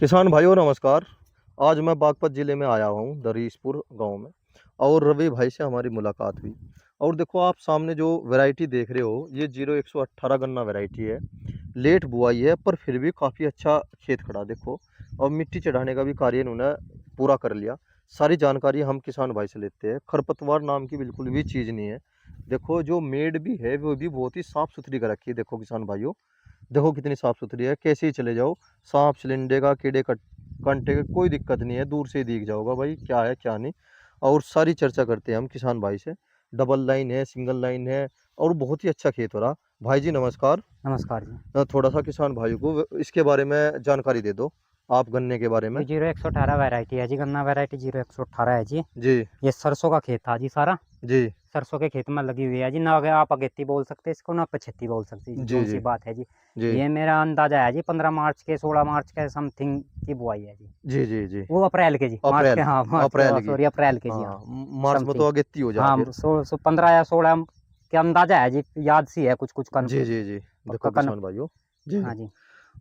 किसान भाइयों नमस्कार। आज मैं बागपत ज़िले में आया हूँ दरीसपुर गांव में और रवि भाई से हमारी मुलाकात हुई। और देखो आप सामने जो वैरायटी देख रहे हो ये 0118 गन्ना वैरायटी है। लेट बुआई है पर फिर भी काफ़ी अच्छा खेत खड़ा देखो। और मिट्टी चढ़ाने का भी कार्य इन्होंने पूरा कर लिया। सारी जानकारी हम किसान भाई से लेते हैं। खरपतवार नाम की बिल्कुल भी चीज़ नहीं है। देखो जो मेड भी है वो भी बहुत ही साफ़ सुथरी कर रखी है। देखो किसान भाइयों, देखो कितनी साफ सुथरी है। कैसे ही चले जाओ, सांप सिलेंडे का कीड़े कांटे का कोई दिक्कत नहीं है। दूर से ही दिख जाओगा भाई क्या है क्या नहीं। और सारी चर्चा करते हैं हम किसान भाई से। डबल लाइन है, सिंगल लाइन है और बहुत ही अच्छा खेत हो रहा। भाई जी नमस्कार। नमस्कार जी। थोड़ा सा किसान भाइयों को इसके बारे में जानकारी दे दो, आप गन्ने के बारे में। ये 0118 वैरायटी है जी, गन्ना वैरायटी 0118 है जी। जी ये सरसों का खेत था जी सारा। जी सरसों के खेत में लगी हुई है जी। ना आप अगेती बोल सकते इसको, ना पछेती बोल सकते जी, जी जोन जी सी बात है जी। जी ये मेरा अंदाजा है जी 15 मार्च के 16 मार्च के समथिंग की बुआई है जी। जी जी जी। वो अप्रैल के जी, मार्च के, अप्रैल, हाँ मार्च अप्रैल के, की। सॉरी अप्रैल के जी, हाँ हाँ, मार्च में समथिंग। तो अगेती हो जा हाँ फिर। 15 या 16 के अंदाजा है जी, याद सी है कुछ कुछ जी जी जी। पक्का देखो किसान भाइयों जी। हाँ जी।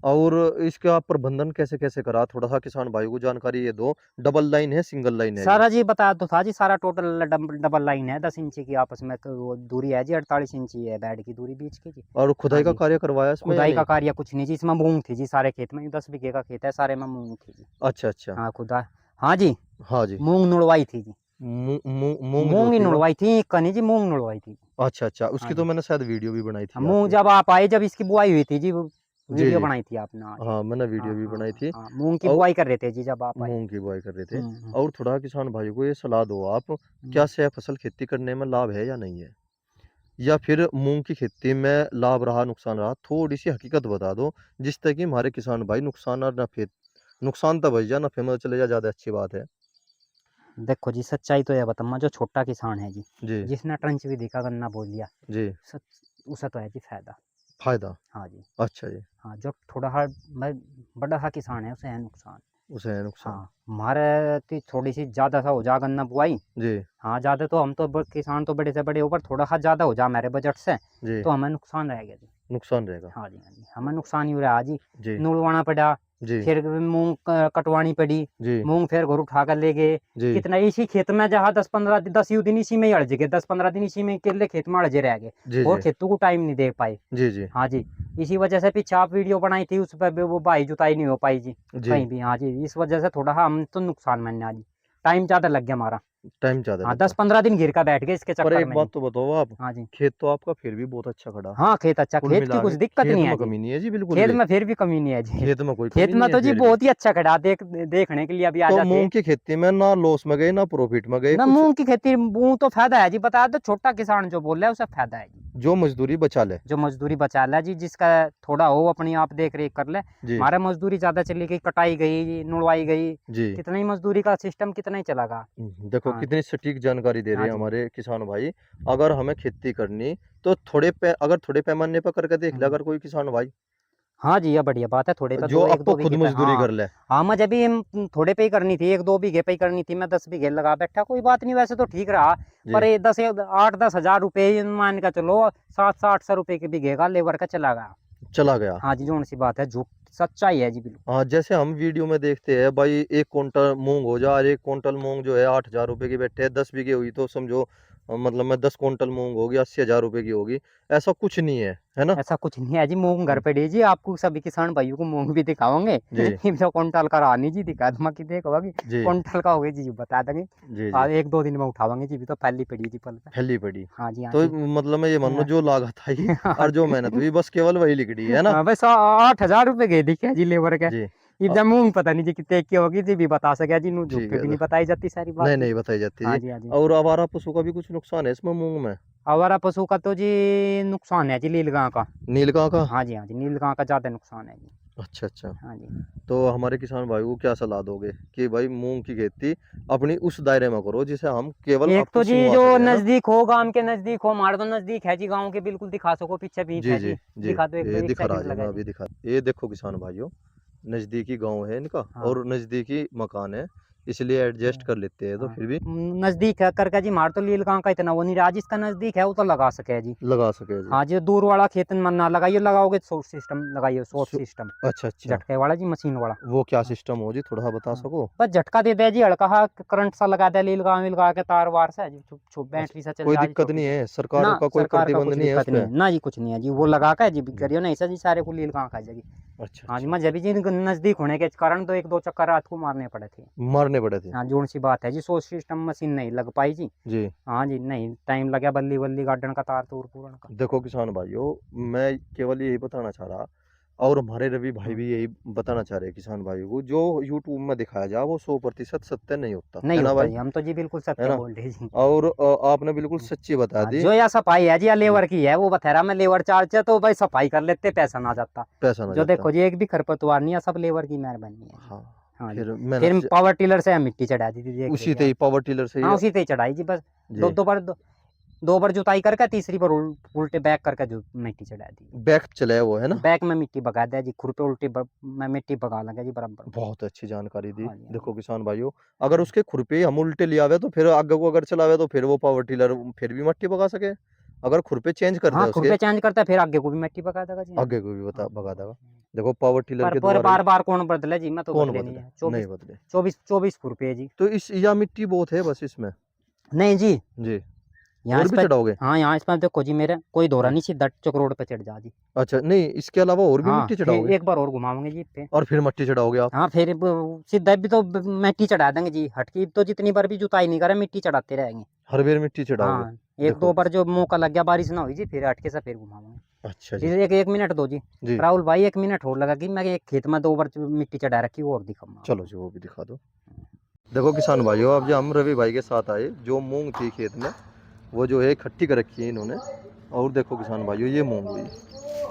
और इसका प्रबंधन कैसे कैसे करा, थोड़ा सा किसान भाई को जानकारी ये दो। डबल लाइन है, सिंगल लाइन है जी। सारा जी बताया तो था जी, सारा टोटल डबल लाइन है, 10 इंची की आपस में वो दूरी है जी, 48 इंची है बेड की दूरी बीच की जी। और हाँ खुदाई का जी। कार्य करवाया इसमें या खुदाई का नहीं? कार्य कुछ नहीं जी, इसमें मूंग थी जी सारे खेत में, 10 बीघे का खेत है, सारे में मूंग थी जी। अच्छा अच्छा। हाँ खुदा, हाँ जी, हाँ जी। मूंग नुड़वाई थी जी। मूंग जो मूंग ही थी वो। नुड़वाई थी, कनी जी मूंग नुड़वाई थी। अच्छा अच्छा, हाँ उसकी तो जी। मैंने शायद वीडियो भी बनाई हाँ, थी मूंग आपकी। जब आप आए, जब इसकी बुआई हुई थी जी, जी वीडियो जी। बनाई थी आपने, हाँ जी। हाँ मैंने वीडियो हाँ भी हाँ बनाई हाँ थी। हाँ, मूंग की और बुआई कर रहे थे जी जब आप आए। मूंग की बुआई कर रहे थे। हम्म। और थोड़ा किसान भाइयों को ये सलाह दो आप, हम्म। क्या सह फसल खेती करने में लाभ है या नहीं है, या फिर मूंग की खेती में लाभ रहा नुकसान रहा, थोड़ी सी हकीकत बता दो जिससे कि हमारे किसान भाई नुकसान और नफे, नुकसान तो बच जा, नफे में चले जा, ज्यादा अच्छी बात है। देखो जी, सच्चाई तो यह बताऊँ, जो छोटा किसान है जी, जी जिसने ट्रंच भी देखा गन्ना बोल दिया, जी। सच उसे तो है जी फायदा। फायदा। हाँ जी। अच्छा जी। हाँ, जो थोड़ा हा मैं बड़ा सा किसान है उसे है नुकसान। उसे है नुकसान। हाँ, हमारे तो थोड़ी सी ज़्यादा सा हो जा गन्ना बुआई। जी हाँ, ज़्यादा तो हम तो किसान तो बड़े से बड़े ऊपर, थोड़ा सा ज़्यादा हो जा हमारे बजट से, जी। तो हमें नुकसान रहेगा जी। नुकसान रहेगा। हाँ जी, हाँ जी, हमें नुकसान ही हो रहा है जी। जी नुड़वाना पड़ा, जी फिर मूंग कटवानी पड़ी, जी मूंग फिर घर उठा कर ले गए। जी कितना इसी खेत में जहाँ 10 यू दिन इसी में ही अड़ज गए, 10 15 दिन इसी में केले खेत में अड़जे रह गए, जी और जी खेतों को टाइम नहीं दे पाए। जी जी हाँ जी, इसी वजह से पीछे आप वीडियो बनाई थी, उस पर भी वो भाई जुताई नहीं हो पाई जी जी। कहीं भी। हाँ जी, इस वजह से थोड़ा हम तो नुकसान मानने आज टाइम ज़्यादा लग गया हमारा। टाइम ज्यादा हाँ, लग गया। 10 15 दिन गिर का बैठ गए इसके पर चक्कर एक में बात जी। तो बताओ आप, हाँ जी। खेत तो आपका फिर भी बहुत अच्छा खड़ा। हाँ, खेत अच्छा, कुल खेत की मिला कुछ के दिक्कत खेत नहीं है में जी। कमी नहीं है जी बिल्कुल खेत भी। में फिर भी कमी नहीं है जी। खेत में कोई खेत कमी नहीं में है तो जी फिर भी। बहुत ही अच्छा खड़ा, देखने के लिए अभी आ तो जाते। मूंग की खेती में ना लॉस में गए ना प्रॉफिट में गए ना कुछ। मूंग की खेती, मूंग तो फायदा है जी, बताया तो, छोटा किसान जो बोल रहा है उसे फायदा है जी। जो मजदूरी बचा ले। जो मजदूरी बचा ले जी, जिसका थोड़ा हो अपनी आप देख रेख कर ले। जी हमारा मजदूरी ज्यादा चली गई, कटाई गई, नुड़वाई गई, जी। कितना ही मजदूरी का सिस्टम कितना ही चलागा। देखो हाँ। कितनी सटीक जानकारी दे रहे हाँ हैं जी। हमारे किसान भाई। अगर हमें खेती करनी तो अगर थोड़े पैमाने पर करके देख ले हम्म। अगर कोई किसान भाई, हाँ जी, ये बढ़िया बात है, थोड़े पे जो दो, एक आपको दो खुद बीघे पे, मजदूरी हाँ। कर ले। हाँ, मुझे भी थोड़े पे ही करनी थी, 1 2 बीघे पे ही करनी थी, मैं 10 बीघे लगा बैठा, कोई बात नहीं, वैसे तो ठीक रहा। पर जी। ये 8 10 हज़ार रुपये मान का चलो, 700 800 रुपये के बीघे का लेबर का चला गया। चला गया। हाँ जी, जोन सी बात है, झूठ सच्चाई है जी बिल्कुल। हाँ जैसे हम वीडियो में देखते हैं भाई, 1 कुंटल मूंग हो जा और 1 कुंटल मूंग जो है 8,000 रुपए की बैठे है। 10 बीघे हुई तो समझो मतलब मैं 10 कुंटल मूंग होगी 80,000 रुपए की होगी। ऐसा कुछ नहीं है ना। ऐसा कुछ नहीं है जी, मूंग घर हम्म, पे दीजिए, आपको सभी किसान भाइयों को मूंग भी दिखाओगे। जी ये तो कुंटल का रानी जी दिखा दूंगा कि देखो कि जी कुंटल का होगी जी, बता देंगे। जी जी। 1 2 दिन में उठावांगे जी, भी तो फैली पड़ी जी पल पे। फैली पड़ी। हाँ जी, हाँ तो जी। मतलब मैं ये मान लो हाँ। जो लागत आई हाँ और जो जी। मेहनत हुई बस केवल वही लिख दी है ना। हाँ, बस 8 हज़ार रुपये गए दिखे जी लेबर के। जी इधर मूंग पता नहीं जी कितने की होगी जी, भी बता सके जी, नू झूठ ठीक पे है। भी नहीं बताई जाती सारी बात नहीं जी। नहीं बताई जाती हाँ जी। जी, हाँ जी। और आवारा पशु का भी कुछ नुकसान है इसमें मूंग में। आवारा पशु का तो जी नुकसान है जी, नीलगांव का। नीलगांव का। हाँ जी, हाँ जी, नीलगांव का ज्यादा नुकसान है जी। अच्छा अच्छा। हाँ जी। तो हमारे किसान भाई को क्या सलाह दोगे कि भाई मूंग की खेती अपनी उस दायरे में करो जिसे हम केवल एक आपको तो जी सुनवा जो सके, है ना। नजदीक हो, गांव के नजदीक हो, हमारे तो नजदीक है जी, गांव के बिल्कुल दिखा सको, पीछे भीत जी है जी जी। जी। दिखा दो, एक दो, ये एक दिखा रहा सेकंड जी, मैं लगा अभी जी। दिखा, ये देखो किसान भाइयों, नज़दीकी गांव है इनका हाँ। और नज़दीकी मकान है। इसलिए एडजस्ट कर लेते हैं, तो हाँ। फिर भी नजदीक है करके जी, मार तो लीलगांव का इतना वो नहीं रहा, जिसका नजदीक है वो तो लगा सके जी। लगा सके जी। हाँ जी, दूर वाला खेत में ना लगाइए, लगाओगे शॉर्ट सिस्टम लगाइए, शॉर्ट सु- सिस्टम, अच्छा अच्छा, झटके वाला जी, मशीन वाला। वो क्या हाँ। सिस्टम हो जी, थोड़ा बता हाँ। सको। बस झटका दे दे जी, हल्का सा करंट सा लगा दे, लीलगांव के तार वार से जी, अच्छा, बैटरी से चल कोई जा जी, दिक्कत छोटी नहीं सी। है, सरकार ना का कोई सरकार का प्रतिबंध कुछ नहीं है उस दिक्कत नहीं पे। है ना जी, कुछ नहीं है जी, वो लगा के जी हम्म, करियो, नहीं सर जी, सारे को लीलगांव खा जाएगी। अच्छा हाँ जी, अच्छा, मैं जब जी नजदीक होने के कारण तो एक दो चक्कर रात को मारने पड़े थे। मारने पड़े थे हाँ, जोन सी बात है जी, सोच सिस्टम मशीन नहीं लग पाई जी। जी। हाँ जी, नहीं टाइम लगा, बल्ली बल्ली गार्डन का तार तूर पूरन का। देखो किसान भाइयों, मैं केवल यही बताना चाह रहा, और हमारे रवि भाई हाँ। भी यही बताना चाह रहे हैं किसान भाइयों को, जो यूट्यूब में दिखाया जा वो 100% सत्य नहीं होता है नहीं ना होता भाई, जी, हम तो जी बिल्कुल है सत्य ना। बोल रहे जी। और आपने बिल्कुल सच्ची बता हाँ, दी। जो या सफाई है जी, या जी, लेबर की है, वो बतेरा में लेबर चार्ज है तो भाई सफाई कर लेते, पैसा ना जाता। पैसा ना जो जाता। देखो जी, एक भी खरपतवार नहीं है, सब लेबर की मेहरबानी है जी। हाँ, हाँ जी। फिर मेहनत फिर से पावर टिलर से हम मिट्टी चढ़ा दी थी, देख रहे उसी थे से ही आप। पावर टिलर से ही। हाँ, उसी से ही चढ़ाई जी, बस दो जी, दो बार दो बार जुताई करके तीसरी बार उल्टे बैक करके जो मिट्टी चढ़ा दी। बैक चले वो है ना। बैक में मिट्टी भगा दिया जी, खुरपे उल्टी में मिट्टी भगा लगा जी बराबर। बहुत अच्छी जानकारी दी। हाँ जी, हाँ जी। देखो किसान भाइयों, अगर उसके खुरपे हम उल्टे ले आवे तो फिर आगे को अगर चलावे तो फिर वो पावर टिलर फिर भी मट्टी भगा सके। अगर खुरपे चेंज कर दे हाँ, उसके, खुरपे चेंज करता है फिर आगे को भी मिट्टी भगा देगा जी। हाँ जी। आगे को भी बता हाँ। भगा देगा। देखो पावर टिलर के पर द्वारा ही बार बार कौन बदले जी, मैं तो कौन बदले नहीं बदले, है। नहीं 24 बदले। 24 खुरपे है जी। तो इस या मिट्टी बहुत है बस इसमें। नहीं जी, जी, यहाँ और इस भी पर, चढ़ाओगे। हाँ यहाँ इस पर देखो जी, मेरे कोई दौरा जी, नहीं, सीधा चौक रोड पे चढ़ जा जी। अच्छा नहीं, इसके अलावा और भी हाँ, मिट्टी फिर चढ़ाओगे एक बार और घुमाओगे जी पे। और फिर मट्टी चढ़ाओगे आप। हाँ, फिर सीधा भी तो मिट्टी चढ़ा देंगे जी, हटकी तो जितनी बार भी जुताई नहीं करे मिट्टी चढ़ाते रहेंगे। हर बार मिट्टी चढ़ाओगे। हाँ, एक देखो दो बार जो मौका लग गया, बारिश ना हुई जी, फिर हटके से फिर घुमाऊंगे। अच्छा जी। फिर एक मिनट दो जी, जी, राहुल भाई, 1 मिनट और लगा कि मैं एक खेत में 2 बार मिट्टी चढ़ा रखी, वो और दिखाऊंगा चलो आपको। जी वो भी दिखा दो। देखो किसान भाइयों, अब जो हम रवि भाई के साथ आए, जो मूंग थी खेत में वो जो है इकट्ठी कर रखी है इन्होंने। और देखो किसान भाइयों, ये मूंग हुई,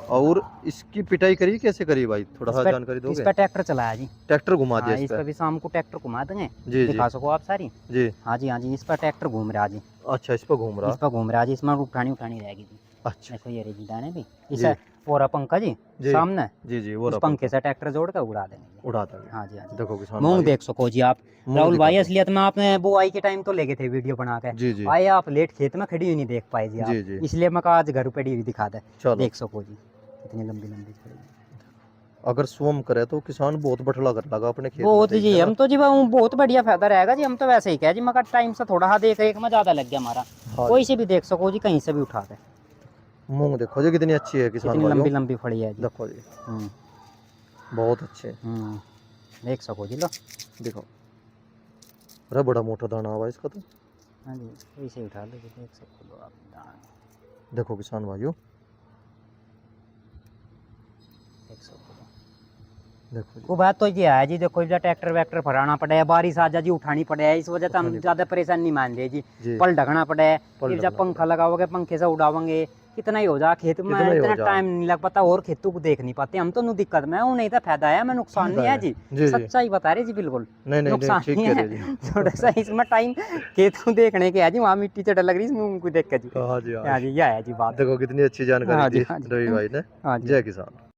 और इसकी पिटाई करी कैसे करी भाई, थोड़ा सा जानकारी इस दोगे। पे ट्रैक्टर चलाया जी। ट्रैक्टर घुमा दिया हाँ, इस इस पे। पे भी शाम को ट्रैक्टर घुमा देंगे, जी जी दिखा सको आप सारी। जी। हाँ जी, हाँ जी, इस पर ट्रैक्टर घूम रहा जी। अच्छा, इस पर घूम इस रहा। पर घूम रहा जी, इसमें उठानी उठानी रहेगी जी। अच्छा देखो ये रही दाने भी, जी इसे और पंखा जी जी सामने, जी जी, वो इस रहा पंखे पंखा। से ट्रैक्टर जोड़ कर उड़ा देंगे जी। उड़ा देंगे। हाँ जी, हाँ जी। देखो किसान मूंग भाई, देख सको जी आप। मूंग राहुल दिखा भाई, दो। असलियत में आपने बुआई के टाइम तो ले गए थे वीडियो बना के, जी जी आए आप लेट, खेत में खड़ी हुई नहीं देख पाए जी आप, जी जी, इसलिए मैं कहा आज घर पे डी दिखा दे। चलो। देख सको जी, इतनी लंबी लंबी खड़ी है। अगर स्वम करे तो किसान बहुत बटला कर लगा अपने खेत में बहुत देख जी, है ना। हम तो जी बहुत बढ़िया फायदा रहेगा जी, हम तो वैसे ही कह जी, मगर टाइम से थोड़ा सा देख रेख में ज्यादा लग गया हमारा। हाँ कोई जी, से भी देख सको जी, कहीं से भी उठा के। मूंग देखो जी कितनी अच्छी है किसान कितनी भाइयों। लंबी लंबी फड़ी है जी। देखो जी, हम्म। बहुत अच्छे। देख सको जी लो। देखो, अरे बड़ा मोटा दाना हुआ इसका तो। हाँ जी, ऐसे ही उठा लो जी, देख सको लो आप दाने, देखो किसान भाइयों, देख सको लो। देखो जी, वो बात तो ये है जी, देखो इधर ट्रैक्टर वैक्टर भराना पड़े है, बारिश आ जा जी उठानी पड़े है, इस वजह से हम उठानी ज्यादा परेशान नहीं मान रहे जी। जी, पल ढकना पड़े है, पल फिर जब ढकना पंखा पड़े, लगाओगे पंखे से उड़ावेंगे, कितना ही हो जा खेत में, कितना ही हो इतना जा। टाइम नहीं लग पाता, और खेतों को देख नहीं पाते हम तो, नु दिक्कत में हूँ, नहीं तो फायदा है, मैं नुकसान फायदा नहीं है है। जी। जी जी, सच्चाई बता रही जी, बिल्कुल नहीं नहीं नहीं, नुकसान ठीक नहीं कह है। रहे जी। थोड़ा सा इसमें टाइम खेत को देखने के है जी, वहाँ मिट्टी चढ़ लग रही है इसमें, उनको देख के जी। हाँ जी हाँ हाँ जी, जी, यह है जी बात। देखो कितनी अच्छी जानकारी हाँ जी, दी हाँ जी, रवि भाई ने। हाँ जी। जय किसान।